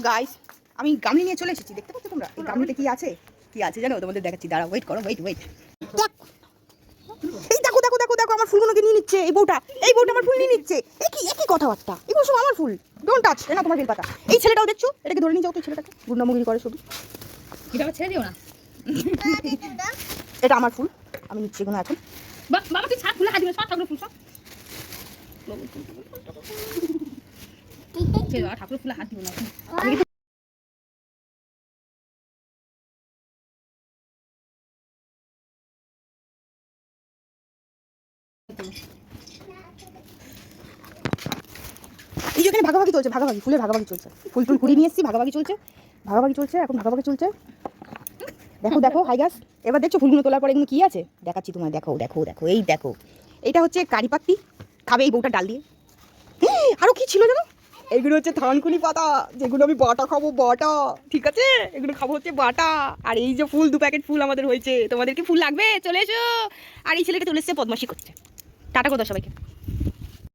Guys, আমি গামলি নিয়ে চলে এসেছি। দেখতে পাচ্ছ তোমরা এই গামলিতে কি আছে? কি আছে জানো? তোমাদের দেখাচ্ছি, দাঁড়াও, ওয়েট করো, ওয়েট। এই দেখো দেখো দেখো দেখো, আমার ফুলগুলোকে নিয়ে নিচ্ছে এই বউটা আমার ফুল নিয়ে নিচ্ছে। একই কথাবার্তা, এগুলো সব আমার ফুল, ডোন্ট টাচ। না তোমার বেলপাতা। এই ছেলেটাও দেখছো, এটাকে ধরে নিয়ে যাও তো, ছেলেটাকে গুন্ডামুগিরি করে শুধু। এটা ছেড়ে দিও না। এটা আমার ফুল, আমি নিচ্ছি এগুলো এখন। বাবা তুই ছাদ ফুলে হাত দিবে, সব ঠাকুর ফুল সব। ঠাকুর ফুলে হাত দিব না। এই যেখানে ভাগাভাগি চলছে, ফুলের ভাগাভাগি চলছে। ফুল টুল কুড়িয়ে নিয়ে এসেছি, ভাগাভাগি চলছে, এখন ভাগাভাগি চলছে। দেখো হাই গাছ। এবার দেখছো ফুলগুলো তোলার পরে এগুলো কি আছে দেখাচ্ছি তোমার। দেখো এই দেখো, এটা হচ্ছে কারি পাত্তি, খাবে এই বউটা ডাল দিয়ে। আরও কি ছিল জানো? এগুলো হচ্ছে থানকুনি পাতা, যেগুলো আমি বাটা খাবো, বাটা। ঠিক আছে, এগুলো খাবো হচ্ছে বাটা। আর এই যে ফুল, 2 প্যাকেট ফুল আমাদের হয়েছে। তোমাদের কি ফুল লাগবে? চলে এসো। আর এই ছেলেটা চলে এসেছে, বদমাশি করছে। টাটা কথা সবাইকে।